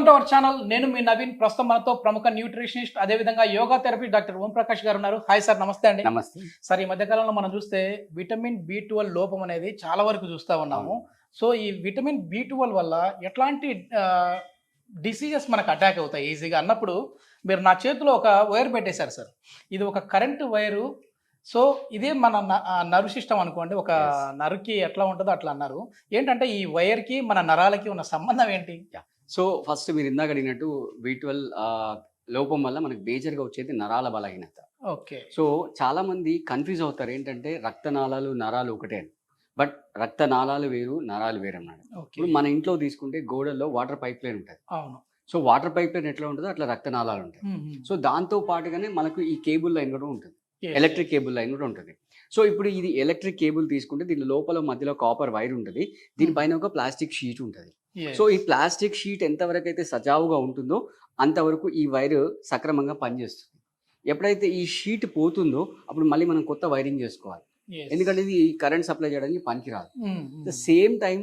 Welcome to our channel. నేను మీ నవీన్. ప్రస్తుతం మనతో ప్రముఖ న్యూట్రిషనిస్ట్ అదేవిధంగా yoga therapy doctor Om Prakash గారు ఉన్నారు. హాయ్ సార్, నమస్తే అండి. నమస్తే. సార్, ఈ మధ్యకాలంలో మనం చూస్తే విటమిన్ B12 లోపం అనేది చాలా వరకు చూస్తూ ఉన్నాము. సో ఈ విటమిన్ B12 వల్ల ఎట్లాంటి డిసీజెస్ మనకు అటాక్ అవుతాయి ఈజీగా అన్నప్పుడు మీరు నా చేతిలో ఒక వైర్ పెట్టేశారు సార్. ఇది ఒక కరెంటు వైరు. సో ఇదే మన నర్వ్ సిస్టమ్ అనుకోండి. ఒక నరుకి ఎట్లా ఉంటుందో అట్లా అన్నారు. ఏంటంటే ఈ వైర్కి మన నరాలకి ఉన్న సంబంధం ఏంటి? సో ఫస్ట్ మీరు ఇందాక అడిగినట్టు B12 లోపం వల్ల మనకు మేజర్గా వచ్చేది నరాల బలహీనత. ఓకే. సో చాలా మంది కన్ఫ్యూజ్ అవుతారు, ఏంటంటే రక్తనాళాలు నరాలు ఒకటే అని. బట్ రక్తనాళాలు వేరు, నరాలు వేరు అన్నాడు. ఇప్పుడు మన ఇంట్లో తీసుకుంటే గోడల్లో వాటర్ పైప్ లైన్ ఉంటుంది. అవును. సో వాటర్ పైప్ లైన్ ఎట్లా ఉంటుందో అట్లా రక్తనాళాలు ఉంటాయి. సో దాంతో పాటుగానే మనకు ఈ కేబుల్ లైన్ కూడా ఉంటుంది, ఎలక్ట్రిక్ కేబుల్ లైన్ కూడా ఉంటుంది. సో ఇప్పుడు ఇది ఎలక్ట్రిక్ కేబుల్ తీసుకుంటే దీని లోపల మధ్యలో కాపర్ వైర్ ఉంటుంది, దీనిపైన ఒక ప్లాస్టిక్ షీట్ ఉంటుంది. సో ఈ ప్లాస్టిక్ షీట్ ఎంతవరకు అయితే సజావుగా ఉంటుందో అంతవరకు ఈ వైర్ సక్రమంగా పనిచేస్తుంది. ఎప్పుడైతే ఈ షీట్ పోతుందో అప్పుడు మళ్ళీ మనం కొత్త వైరింగ్ చేసుకోవాలి, ఎందుకంటే ఇది కరెంట్ సప్లై చేయడానికి పనికిరాదు. The same time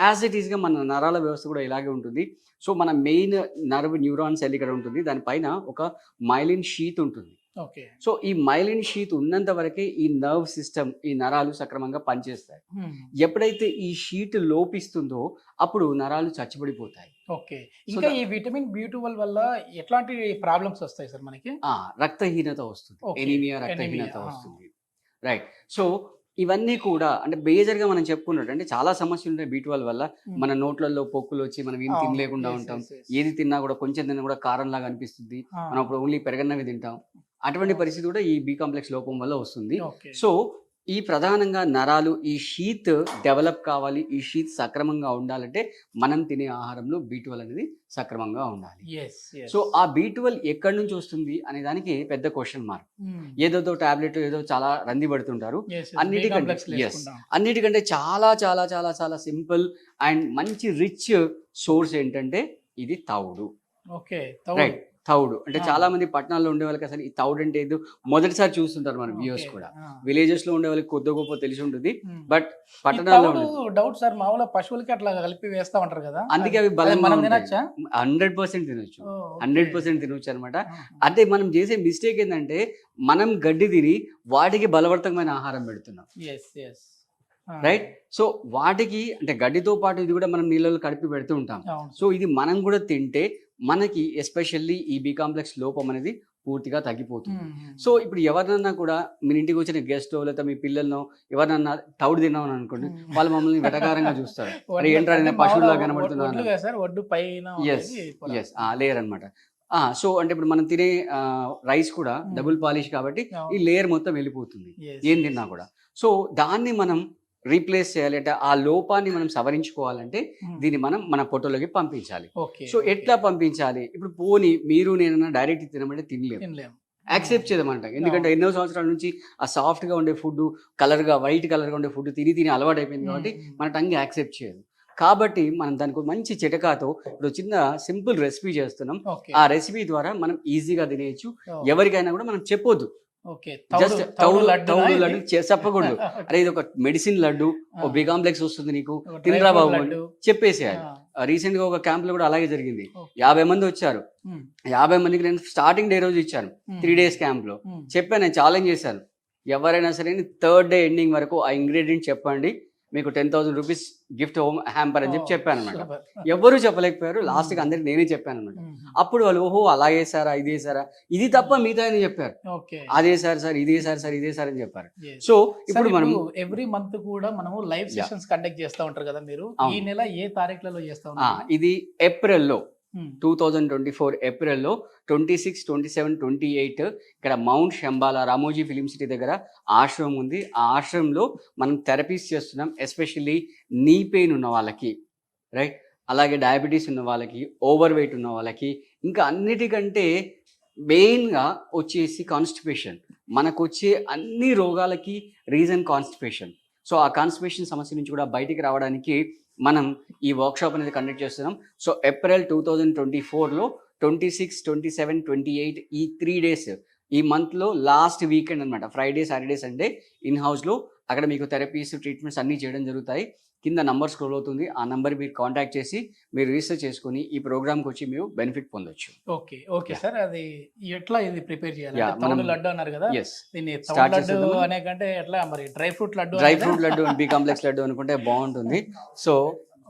as it ఈస్గా మన నరాల వ్యవస్థ కూడా ఇలాగే ఉంటుంది. సో మన మెయిన్ నర్వ్ న్యూరాన్ సెల్ ఇక్కడ ఉంటుంది, దానిపైన ఒక మైలిన్ షీత్ ఉంటుంది. సో ఈ మైలిన్ షీత్ ఉన్నంత వరకే ఈ నర్వ్ సిస్టమ్, ఈ నరాలు సక్రమంగా పనిచేస్తాయి. ఎప్పుడైతే ఈ షీట్ లోపిస్తుందో అప్పుడు నరాలు చచ్చిపడిపోతాయి. ఓకే. ఇంకా ఈ విటమిన్ B12 వల్ల ఎట్లాంటి ప్రాబ్లమ్స్ వస్తాయి సార్ మనకి? రక్తహీనత వస్తుంది, ఎనీమియా, రక్తహీనత వస్తుంది. రైట్. సో ఇవన్నీ కూడా అంటే బేజర్గా మనం చెప్పుకున్నట్టు అంటే చాలా సమస్యలు ఉంటాయి B12 వల్ల. మన నోట్లలో పొక్కులు వచ్చి మనం ఏం తినలేకుండా ఉంటాం, ఏది తిన్నా కూడా కొంచెం తిన్నా కూడా కారంలాగా అనిపిస్తుంది, మనం అప్పుడు ఓన్లీ పెరగన్నవి తింటాం. అటువంటి పరిస్థితి కూడా ఈ B కాంప్లెక్స్ లోపం వల్ల వస్తుంది. సో ఈ ప్రధానంగా నరాలు, ఈ షీత్ డెవలప్ కావాలి, ఈ షీత్ సక్రమంగా ఉండాలంటే మనం తినే ఆహారంలో B12 అనేది సక్రమంగా ఉండాలి. సో ఆ B12 ఎక్కడి నుంచి వస్తుంది అనే దానికి పెద్ద క్వశ్చన్ మార్క్. ఏదో టాబ్లెట్ ఏదో చాలా రంది పడుతుంటారు. అన్నిటికంటే చాలా చాలా చాలా చాలా సింపుల్ అండ్ మంచి రిచ్ సోర్స్ ఏంటంటే ఇది తౌడు. రైట్. తౌడు అంటే చాలా మంది పట్టణాల్లో ఉండే వాళ్ళకి అసలు ఈ తౌడు అంటే ఏదో మొదటిసారి చూస్తుంటారు మన వ్యూస్ కూడా. విలేజెస్ లో ఉండే వాళ్ళకి కొద్ది గొప్ప తెలిసి ఉంటుంది, బట్ పట్టణాల్లో డౌట్ సార్, మామూలుగా పశువులకి అట్లా కలిపి వేస్తా ఉంటారు కదా, అందుకే అవి బలంగా 100% తినొచ్చు, 100% తినొచ్చు అనమాట. అంటే మనం చేసే మిస్టేక్ ఏంటంటే మనం గడ్డి తిని వాటికి బలవర్తకమైన ఆహారం పెడుతున్నాం. రైట్. సో వాటికి అంటే గడ్డితో పాటు ఇది కూడా మనం నీళ్ళలో కలిపి పెడుతూ ఉంటాం. సో ఇది మనం కూడా తింటే మనకి ఎస్పెషల్లీ ఈ B కాంప్లెక్స్ లోపం అనేది పూర్తిగా తగ్గిపోతుంది. సో ఇప్పుడు ఎవరినన్నా కూడా మీ ఇంటికి వచ్చిన గెస్ట్ లేదా మీ పిల్లలను ఎవరినన్నా తౌడు తిన్నామని అనుకోండి, వాళ్ళు మమ్మల్ని వెటకారంగా చూస్తారు, ఏంటంటే పశువులా కనబడుతున్నారు. లేయర్ అనమాట. సో అంటే ఇప్పుడు మనం తినే రైస్ కూడా డబుల్ పాలిష్ కాబట్టి ఈ లేయర్ మొత్తం వెళ్ళిపోతుంది ఏం తిన్నా కూడా. సో దాన్ని మనం రీప్లేస్ చేయాలి అంటే ఆ లోపాన్ని మనం సవరించుకోవాలంటే దీన్ని మనం మన పొట్టలోకి పంపించాలి. సో ఎట్లా పంపించాలి? ఇప్పుడు పోనీ మీరు నేనన్నా డైరెక్ట్ తినమంటే తినలేము, యాక్సెప్ట్ చేద్దామంట. ఎందుకంటే ఎన్నో సంవత్సరాల నుంచి ఆ సాఫ్ట్గా ఉండే ఫుడ్, వైట్ కలర్గా ఉండే ఫుడ్ తిని అలవాటు అయిపోయింది కాబట్టి మన టంగ్ యాక్సెప్ట్ చేయదు. కాబట్టి మనం దానికి మంచి చిటకాతో ఇప్పుడు చిన్న సింపుల్ రెసిపీ చేస్తున్నాం. ఆ రెసిపీ ద్వారా మనం ఈజీగా తినేయచ్చు. ఎవరికైనా కూడా మనం చెప్పొద్దు, జస్ట్ తౌడు లడ్డు చెప్పకూడదు, అరే ఇది ఒక మెడిసిన్ లడ్డు, ఓ B కాంప్లెక్స్ వస్తుంది నీకు, తినరా బాబు చెప్పేసేయాలి. రీసెంట్ గా ఒక క్యాంప్ లో కూడా అలాగే జరిగింది. 50 మంది వచ్చారు. 50 మందికి నేను స్టార్టింగ్ డే రోజు ఇచ్చాను 3 days క్యాంప్ లో. చెప్పాను, నేను ఛాలెంజ్ చేశాను, ఎవరైనా సరే 3rd day ఎండింగ్ వరకు ఆ ఇంగ్రీడియంట్ చెప్పండి, మీకు 10,000 రూపీస్ గిఫ్ట్ హోమ్ హ్యాంపర్ అని చెప్పాను అనమాట. ఎవరు చెప్పలేకపోయారు. లాస్ట్కి అందరికి నేనే చెప్పాను అనమాట. అప్పుడు వాళ్ళు ఓహో అలా వేసారా, ఇది వేసారా, ఇది తప్ప మిగతా అని చెప్పారు. అదే సార్ ఇదే సార్ అని చెప్పారు. సో ఇప్పుడు మనం ఎవ్రీ మంత్ కూడా మనము లైవ్ సెషన్స్ కండక్ట్ చేస్తూ ఉంటారు కదా మీరు, ఈ నెల ఏ తారీఖులలో చేస్తా ఉంటారు? ఇది ఏప్రిల్లో 2024 ఏప్రిల్లో 26, 27, 28 ఇక్కడ mount Shambhala Ramoji film city దగ్గర ఆశ్రమం ఉంది. ఆ ఆశ్రమంలో మనం థెరపీస్ చేస్తున్నాం, ఎస్పెషల్లీ నీ పెయిన్ ఉన్న వాళ్ళకి, రైట్, అలాగే డయాబెటీస్ ఉన్న వాళ్ళకి, ఓవర్ వెయిట్ ఉన్న వాళ్ళకి, ఇంకా అన్నిటికంటే మెయిన్గా వచ్చేసి కాన్స్టిపేషన్. మనకు వచ్చే అన్ని రోగాలకి రీజన్ కాన్స్టిపేషన్. సో ఆ కాన్స్టిపేషన్ సమస్య నుంచి కూడా బయటికి రావడానికి మనం ఈ వర్క్షాప్ అనేది కండక్ట్ చేస్తున్నాం. సో ఏప్రిల్ 2024లో 26, 27, 28 ఈ 3 days ఈ మంత్లో లాస్ట్ వీకెండ్ అనమాట, ఫ్రైడే, సాటర్డే, సండే ఇన్ హౌస్లో అక్కడ మీకు థెరపీస్, ట్రీట్మెంట్స్ అన్నీ చేయడం జరుగుతాయి. కింద నంబర్ స్క్రోల్ అవుతుంది. ఆ నంబర్ మీరు కాంటాక్ట్ చేసి మీరు రిజిస్టర్ చేసుకొని ఈ ప్రోగ్రామ్కి వచ్చి మీరు బెనిఫిట్ పొందొచ్చు. Okay sir. అది ఎట్లా ఇది ప్రిపేర్ చేయాలి? Yeah, తౌడు మనం- లడ్డు అన్నారు కదా, ఎస్, దీన్ని Start తౌడు లడ్డు చేసేద్దామా? అనే కంటే ఎట్లా మరి డ్రై ఫ్రూట్ లడ్డు డ్రై అనేదా? ఫ్రూట్ లడ్డు బి కాంప్లెక్స్ లడ్డు అనుకుంటే బాగుంటుంది. సో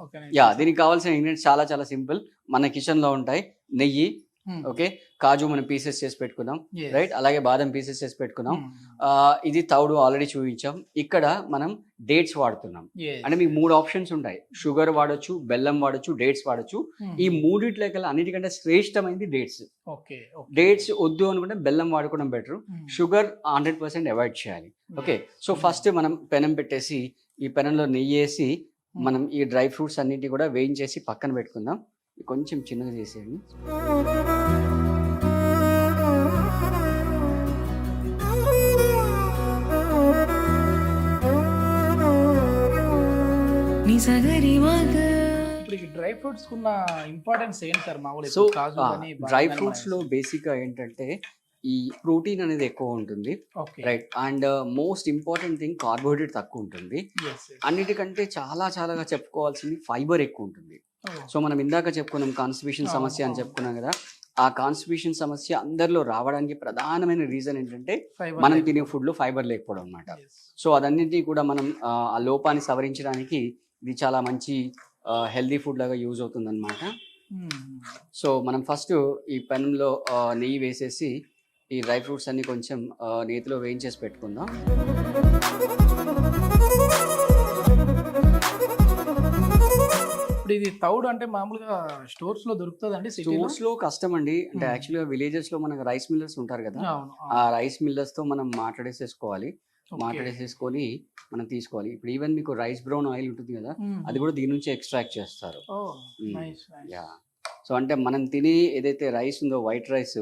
ఓకే దీనికి కావాల్సిన ఇంగ్రీడియంట్స్ చాలా చాలా సింపుల్. మన కిచెన్ లో ఉంటాయి. నెయ్యి, ఓకే, కాజు మనం పీసెస్ చేసి పెట్టుకున్నాం, రైట్, అలాగే బాదం పీసెస్ చేసి పెట్టుకున్నాం. ఇది తౌడు ఆల్రెడీ చూపించాం. ఇక్కడ మనం డేట్స్ వాడుతున్నాం. అంటే మీకు 3 ఆప్షన్స్ ఉంటాయి. షుగర్ వాడొచ్చు, బెల్లం వాడొచ్చు, డేట్స్ వాడొచ్చు. ఈ మూడిట్లో కల్లా అన్నిటికంటే శ్రేష్టమైనది డేట్స్. డేట్స్ వద్దు అనుకుంటే బెల్లం వాడుకోవడం బెటర్. షుగర్ 100% అవాయిడ్ చేయాలి. ఓకే, సో ఫస్ట్ మనం పెనం పెట్టేసి ఈ పెనంలో నెయ్యి వేసి మనం ఈ డ్రై ఫ్రూట్స్ అన్నిటిని కూడా వేయించేసి పక్కన పెట్టుకుందాం. కొంచెం చిన్నగా చేసేయండి. ఇప్పుడు ఈ డ్రై ఫ్రూట్స్ కున్న ఇంపార్టెన్స్ ఏంటి సార్? మామూలుగా సో ఇప్పుడు కాజు కానీ డ్రై బాదం ఫ్రూట్స్ లో కానీ బేసిక్ గా ఏంటంటే ఈ ప్రోటీన్ అనేది ఎక్కువ ఉంటుంది, okay right, and most important thing carbohydrate తక్కువ ఉంటుంది. అన్నిటికంటే చాలా చాలాగా చెప్పుకోవాల్సింది ఫైబర్ ఎక్కువ ఉంటుంది. సో మనం ఇందాక చెప్పుకున్నాం కాన్స్టిపేషన్ సమస్య అని చెప్పుకున్నాం కదా. ఆ కాన్స్టిపేషన్ సమస్య అందరిలో రావడానికి ప్రధానమైన రీజన్ ఏంటంటే మనం తినే ఫుడ్ లో ఫైబర్ లేకపోవడం అన్నమాట. సో అదన్నిటినీ కూడా మనం ఆ లోపాన్ని సవరించడానికి ఇది చాలా మంచి హెల్దీ ఫుడ్ లాగా యూజ్ అవుతుంది అనమాట. సో మనం ఫస్ట్ ఈ పెనంలో నెయ్యి వేసేసి ఈ డ్రై ఫ్రూట్స్ అన్ని కొంచెం నేతిలో వేయించేసి పెట్టుకుందాం. ఇప్పుడు ఇది తౌడు అంటే మామూలుగా స్టోర్స్ లో దొరుకుతుందండి సిటీలో? స్టోర్స్ లో కష్టం అండి. అంటే యాక్చువల్గా విలేజెస్ లో మనకు రైస్ మిల్లర్స్ ఉంటారు కదా, ఆ రైస్ మిల్లర్స్ తో మనం మాట్లాడేసేసుకోవాలి. మాట్లాడేసేసుకొని మనం తీసుకోవాలి. ఇప్పుడు ఈవెన్ మీకు రైస్ బ్రౌన్ ఆయిల్ ఉంటుంది కదా, అది కూడా దీని నుంచి ఎక్స్ట్రాక్ట్ చేస్తారు. యా, సో అంటే మనం తినే ఏదైతే రైస్ ఉందో వైట్ రైస్,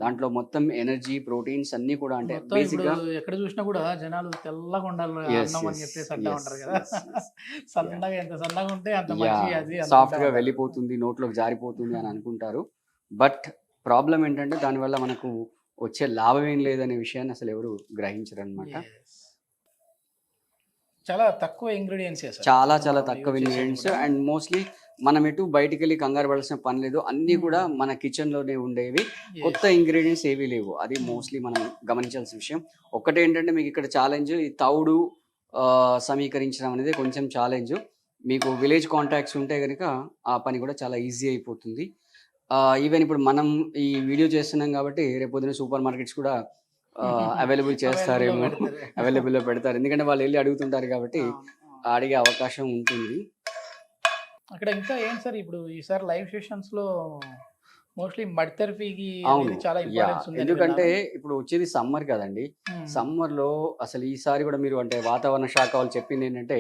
దాంట్లో మొత్తం ఎనర్జీ, ప్రోటీన్స్ అన్ని కూడా అంటే బేసిక్ గా ఎక్కడ చూసినా కూడా జనాలు తెల్లగా ఉండాలి అన్నం అని చెప్పేసి అంటా ఉంటారు కదా. సన్నగా ఎంత సన్నగా ఉంటే అంత మంచి, అది సాఫ్ట్ గా వెళ్ళిపోతుంది, నోట్లోకి జారిపోతుంది అని అనుకుంటారు. బట్ ప్రాబ్లం ఏంటంటే దానివల్ల మనకు వచ్చే లాభం ఏం లేదనే విషయాన్ని అసలు ఎవరు గ్రహించరు అనమాట. చాలా తక్కువ ఇంగ్రీడియంట్స్, చాలా చాలా తక్కువ ఇంగ్రీడియంట్స్, అండ్ మోస్ట్లీ మనం ఎటు బయటికి వెళ్ళి కంగారు పడాల్సిన పని లేదు. అన్ని కూడా మన కిచెన్ లోనే ఉండేవి, కొత్త ఇంగ్రీడియంట్స్ ఏవీ లేవు. అది మోస్ట్లీ మనం గమనించాల్సిన విషయం. ఒకటి ఏంటంటే మీకు ఇక్కడ ఛాలెంజ్, ఈ తౌడు సమీకరించడం అనేది కొంచెం ఛాలెంజ్. మీకు విలేజ్ కాంటాక్ట్స్ ఉంటే కనుక ఆ పని కూడా చాలా ఈజీ అయిపోతుంది. ఈవెన్ ఇప్పుడు మనం ఈ వీడియో చేస్తున్నాం కాబట్టి రేపొద్దున సూపర్ మార్కెట్స్ కూడా అవైలబుల్ చేస్తారేమో, అవైలబుల్లో పెడతారు. ఎందుకంటే వాళ్ళు వెళ్ళి అడుగుతుంటారు కాబట్టి అడిగే అవకాశం ఉంటుంది. అక్కడ ఇంకా ఏం సార్, ఇప్పుడు ఈసారి లైవ్ సెషన్స్ లో మోస్ట్లీ మడితెరపికి చాలా ఇంపార్టెన్స్ ఉంది. ఎందుకంటే ఇప్పుడు వచ్చేది సమ్మర్ కదండి. సమ్మర్ లో అసలు ఈసారి కూడా మీరు అంటే వాతావరణ శాఖ వాళ్ళు చెప్పింది ఏంటంటే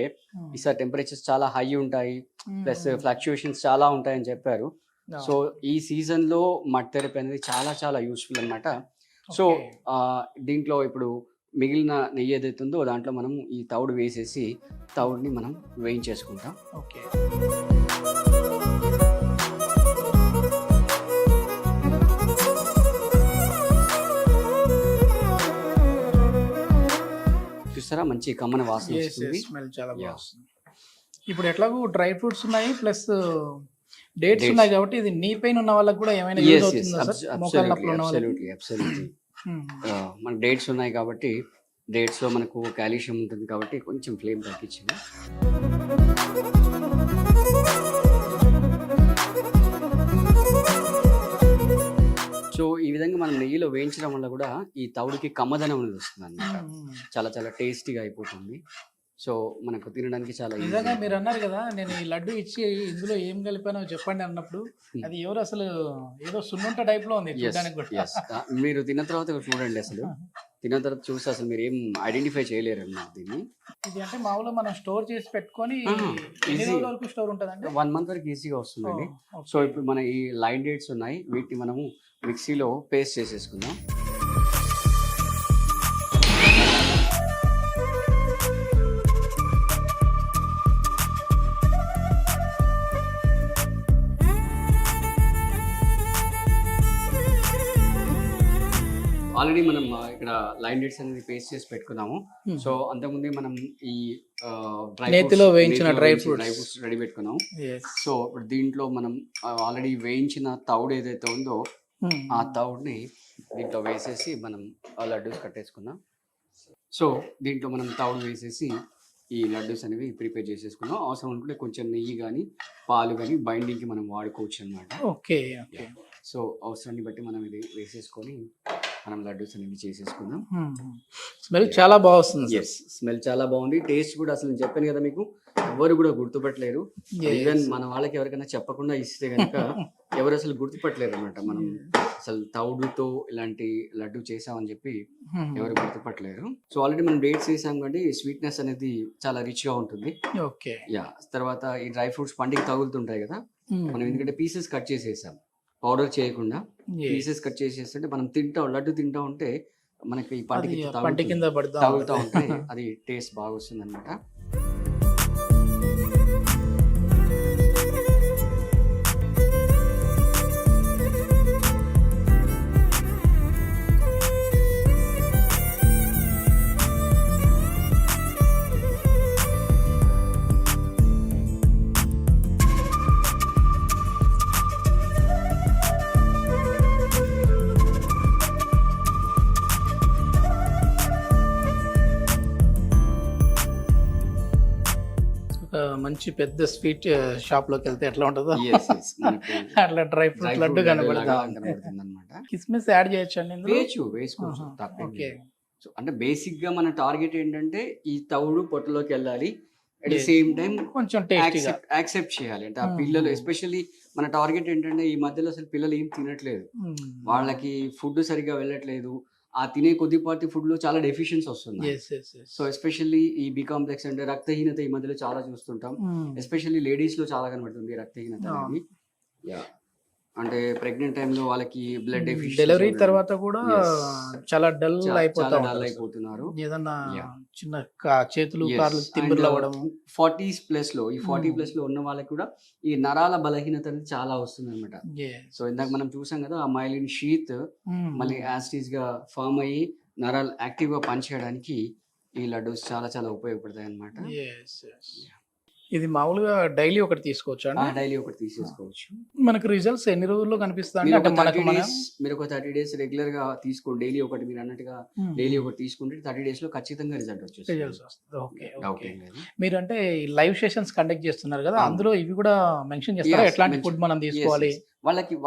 ఈసారి టెంపరేచర్స్ చాలా హై ఉంటాయి, ప్లస్ ఫ్లక్చుయేషన్స్ చాలా ఉంటాయని చెప్పారు. సో ఈ సీజన్ లో మడ్ థెరపీ అనేది చాలా చాలా యూస్ఫుల్ అన్నమాట. సో దీంట్లో ఇప్పుడు మిగిలిన నెయ్యి ఏదైతే ఉందో దాంట్లో మనం ఈ తౌడు వేసేసి తౌడుని మనం వేయించేసుకుంటాం. ఓకే, చూస్తారా మంచి కమ్మన వాసన వస్తుంది. స్మెల్ చాలా బాగుంది. ఇప్పుడు ఎట్లాగో డ్రై ఫ్రూట్స్ ఉన్నాయి ప్లస్ డేట్స్ ఉన్నాయి కాబట్టి ఇది నీ పెయిన్ ఉన్న వాళ్ళకి కూడా ఏమైనా యూజ్ అవుతుందా సార్? మోకాళ్ళ నొప్పులు ఉన్న వాళ్ళకి? అబ్సల్యూట్లీ. మనకు డేట్స్ ఉన్నాయి కాబట్టి డేట్స్ లో మనకు కాల్షియం ఉంటుంది కాబట్టి కొంచెం ఫ్లేమ్ తగ్గించింది. సో ఈ విధంగా మనం నెయ్యిలో వేయించడం వల్ల కూడా ఈ తౌడుకి కమ్మదనం అనేది వస్తుంది అన్నమాట. చాలా చాలా టేస్టీగా అయిపోతుంది. సో మనకు తినడానికి చాలా నిజంగా మీరు అన్నారు కదా, నేను ఈ లడ్డు ఇచ్చి ఇందులో ఏం కలిపానో చెప్పండి అన్నప్పుడు అది ఎవరు అసలు ఏదో సున్నుంట టైప్ లో ఉంది చూడడానికి కూడా. మీరు తిన్న తర్వాత చూడండి, అసలు తిన్న తర్వాత చూస్తే అసలు మీరు ఏం ఐడెంటిఫై చేయలేరు అన్నమాట దీన్ని. ఇది అంటే మామూలుగా మనం స్టోర్ చేసి పెట్టుకొని ఎన్ని రోజుల వరకు స్టోర్ ఉంటుంది అంటే 1 month వరకు ఈజీగా వస్తుందండి. సో ఇప్పుడు మన ఈ లైన్ డేట్స్ ఉన్నాయి, వీటిని మనము మిక్సీలో పేస్ట్ చేసేసుకుందాం. ఆల్రెడీ మనం ఇక్కడ లైన్ డేట్స్ అనేది పేస్ట్ చేసి పెట్టుకున్నాము. సో అంతకుముందే మనం ఈ నేతిలో వేయించిన డ్రై ఫ్రూట్స్ ఫ్రూట్స్ రెడీ పెట్టుకున్నాం. సో ఇప్పుడు దీంట్లో మనం ఆల్రెడీ వేయించిన తౌడు ఏదైతే ఉందో ఆ తౌడుని దీంట్లో వేసేసి మనం లడ్డూస్ కట్టేసుకున్నాం. సో దీంట్లో మనం తౌడు వేసేసి ఈ లడ్డూస్ అనేవి ప్రిపేర్ చేసేసుకున్నాం. అవసరం అనుకుంటే కొంచెం నెయ్యి కానీ పాలు కానీ బైండింగ్కి మనం వాడుకోవచ్చు అనమాట. ఓకే. సో అవసరాన్ని బట్టి మనం ఇది వేసేసుకొని మనం లడ్డూస్ అనేవి చేసేసుకుందాం. స్మెల్ చాలా బాగా వస్తుంది. ఎస్, స్మెల్ చాలా బాగుంది. టేస్ట్ కూడా అసలు నేను చెప్పాను కదా మీకు, ఎవరు కూడా గుర్తుపట్టలేరు. ఈవెన్ మన వాళ్ళకి ఎవరికైనా చెప్పకుండా ఇస్తే కనుక ఎవరు అసలు గుర్తుపట్టలేరు అనమాట. మనం అసలు తౌడుతో ఇలాంటి లడ్డు చేసామని చెప్పి ఎవరు గుర్తుపట్టలేరు. సో ఆల్రెడీ మనం డేట్స్ వేసాం కాబట్టి స్వీట్నెస్ అనేది చాలా రిచ్ గా ఉంటుంది. ఓకే. యా, తర్వాత ఈ డ్రై ఫ్రూట్స్ పండుగ తగులుతుంటాయి కదా, మనం ఎందుకంటే పీసెస్ కట్ చేసేసాం, పౌడర్ చేయకుండా పీసెస్ కట్ చేసేస్తుంటే మనం లడ్డు తింటా ఉంటే మనకి ఈ పంట కింద తగులుతూ ఉంటే అది టేస్ట్ బాగా వస్తుంది అనమాట. మంచి పెద్ద స్వీట్ షాప్ లోకి వెళ్తే ఎట్లా ఉంటుందో అట్లా డ్రై ఫ్రూట్ లడ్డు కనబడుతుంది అనమాట. కిస్మిస్ యాడ్ చేయొచ్చు అండి? వేసుకోవచ్చు, తప్పే. సో అంటే బేసిక్ గా మన టార్గెట్ ఏంటంటే ఈ తౌడు పొట్టలోకి వెళ్ళాలి, అట్ ద సేమ్ టైం కొంచెం యాక్సెప్ట్ చేయాలి. అంటే ఆ పిల్లలు ఎస్పెషల్లీ మన టార్గెట్ ఏంటంటే ఈ మధ్యలో అసలు పిల్లలు ఏం తినట్లేదు, వాళ్ళకి ఫుడ్ సరిగ్గా వెళ్ళట్లేదు. ఆ తినే కొద్దిపాటి ఫుడ్ లో చాలా డెఫిషియన్సీ వస్తుంది. సో ఎస్పెషల్లీ ఈ బి కాంప్లెక్స్ అంటే రక్తహీనత ఈ మధ్యలో చాలా చూస్తుంటాం. ఎస్పెషల్లీ లేడీస్ లో చాలా కనబడుతుంది రక్తహీనత అనేది. అంటే ప్రెగ్నెంట్ టైంలో వాళ్ళకి బ్లడ్ డెఫిషియన్సీ, డెలివరీ తర్వాత కూడా చాలా డల్ అయిపోతున్నారు. ఏదన్నా చిన్న చేతులు కాళ్ళు తిమ్మిర్లు అవ్వడం. 40+ లో ఈ 40+ లో ఉన్న వాళ్ళకి కూడా ఈ నరాల బలహీనత అనేది చాలా వస్తుంది అనమాట. సో ఇందాక మనం చూసాం కదా, ఆ మైలిన్ షీత్ మళ్ళీ యాస్టీస్ గా ఫామ్ అయ్యి నరాలు యాక్టివ్ గా పనిచేయడానికి ఈ లడ్డూస్ చాలా చాలా ఉపయోగపడతాయి అనమాట. ఇది మామూలుగా డైలీ ఒకటి తీసుకోవచ్చు అండి? డైలీ ఒకటి తీసేసుకోవచ్చు. మనకు రిజల్ట్స్ ఎన్ని రోజుల్లో కనిపిస్తాయి? మీరు ఒక 30 days రెగ్యులర్ గా తీసుకోండి. డైలీ ఒకటి మీరు అన్నట్టుగా డైలీ ఒకటి తీసుకుంటే 30 days లో ఖచ్చితంగా రిజల్ట్ వచ్చేస్తుంది. మీరు అంటే లైవ్ సెషన్స్ కండక్ట్ చేస్తున్నారు కదా, అందులో ఇవి కూడా మెన్షన్ చేస్తారా ఎట్లాంటి ఫుడ్ మనం తీసుకోవాలి?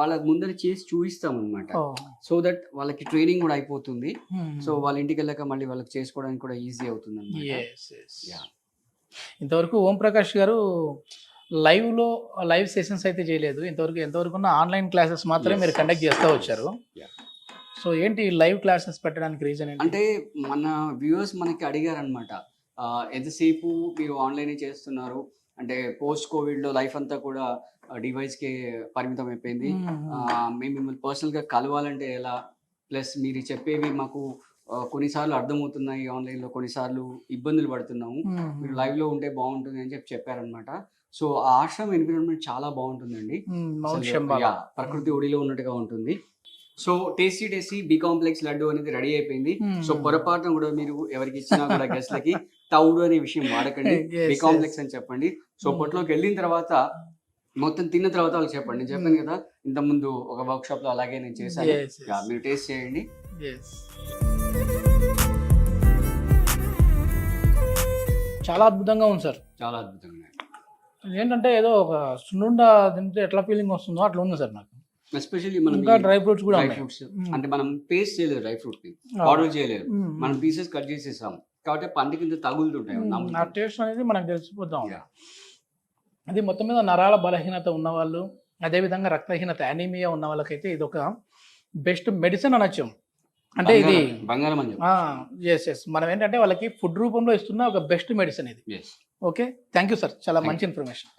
వాళ్ళ ముందర చేసి చూపిస్తాం అనమాట. సో దట్ వాళ్ళకి ట్రైనింగ్ కూడా అయిపోతుంది. సో వాళ్ళ ఇంటికి వెళ్ళాక మళ్ళీ వాళ్ళకి చేసుకోవడానికి కూడా ఈజీ అవుతుంది అన్నమాట. ఇంతవరకు ఓం ప్రకాష్ గారు లైవ్ సెషన్స్ అయితే చేయలేదు ఎంతవరకు ఆన్లైన్ క్లాసెస్ మాత్రమే మీరు కండక్ట్ చేస్తూ వచ్చారు. సో ఏంటి లైవ్ క్లాసెస్ పెట్టడానికి రీజన్ ఏంటి? అంటే మన వ్యూవర్స్ మనకి అడిగారు అనమాట, ఎంతసేపు మీరు ఆన్లైన్ చేస్తున్నారు అంటే పోస్ట్ కోవిడ్ లో లైఫ్ అంతా కూడా డివైస్ కి పరిమితం అయిపోయింది, మేము మిమ్మల్ని పర్సనల్ గా కలవాలంటే ఎలా, ప్లస్ మీరు చెప్పేవి మాకు కొన్నిసార్లు అర్థమవుతున్నాయి ఆన్లైన్ లో, కొన్నిసార్లు ఇబ్బందులు పడుతున్నాము, మీరు లైవ్ లో ఉంటే బాగుంటుంది అని చెప్పారనమాట. సో ఆ ఆశ్రమం ఎన్విరాన్మెంట్ చాలా బాగుంటుందండి, ప్రకృతి ఒడిలో ఉన్నట్టుగా ఉంటుంది. So tasty B complex laddu అనేది రెడీ అయిపోయింది. సో పొరపాటున కూడా మీరు ఎవరికి ఇచ్చినా కూడా గెస్ట్లకి తౌడు అనే విషయం వాడకండి, బి కాంప్లెక్స్ అని చెప్పండి. సో పొట్టలోకి వెళ్ళిన తర్వాత మొత్తం తిన్న తర్వాత వాళ్ళకి చెప్పండి. నేను చెప్పాను కదా ఇంత ముందు ఒక వర్క్ షాప్ లో, అలాగే నేను చేశాను, మీరు టేస్ట్ చేయండి. చాలా అద్భుతంగా ఉంది సార్, చాలా అద్భుతంగా. ఏంటంటే ఏదో ఒక సున్నుండా తింటే ఎట్లా ఫీలింగ్ వస్తుందో అట్లా ఉంది సార్ నాకు. ఎస్పెషల్లీ మనం ఇంకా డ్రై ఫ్రూట్స్ కూడా, డ్రై ఫ్రూట్స్ అంటే మనం పేస్ట్ చేయలేదు, డ్రై ఫ్రూట్ ని పౌడర్ చేయలేదు, మనం పీసెస్ కట్ చేసేసాం కాబట్టి పండు కింద తగులుతుంటాయి. ఆ టేస్ట్ అనేది మనకు తెలిసిపోతాం. అది మొత్తం మీద నరాల బలహీనత ఉన్న వాళ్ళు, అదేవిధంగా రక్తహీనత అనీమియా ఉన్న వాళ్ళకైతే ఇది ఒక బెస్ట్ మెడిసిన్ అనొచ్చు. అంటే ఇది బంగారం అని మనం ఏంటంటే వాళ్ళకి ఫుడ్ రూపంలో ఇస్తున్న ఒక బెస్ట్ మెడిసిన్ ఇది. ఓకే, థ్యాంక్ యూ సార్, చాలా మంచి ఇన్ఫర్మేషన్.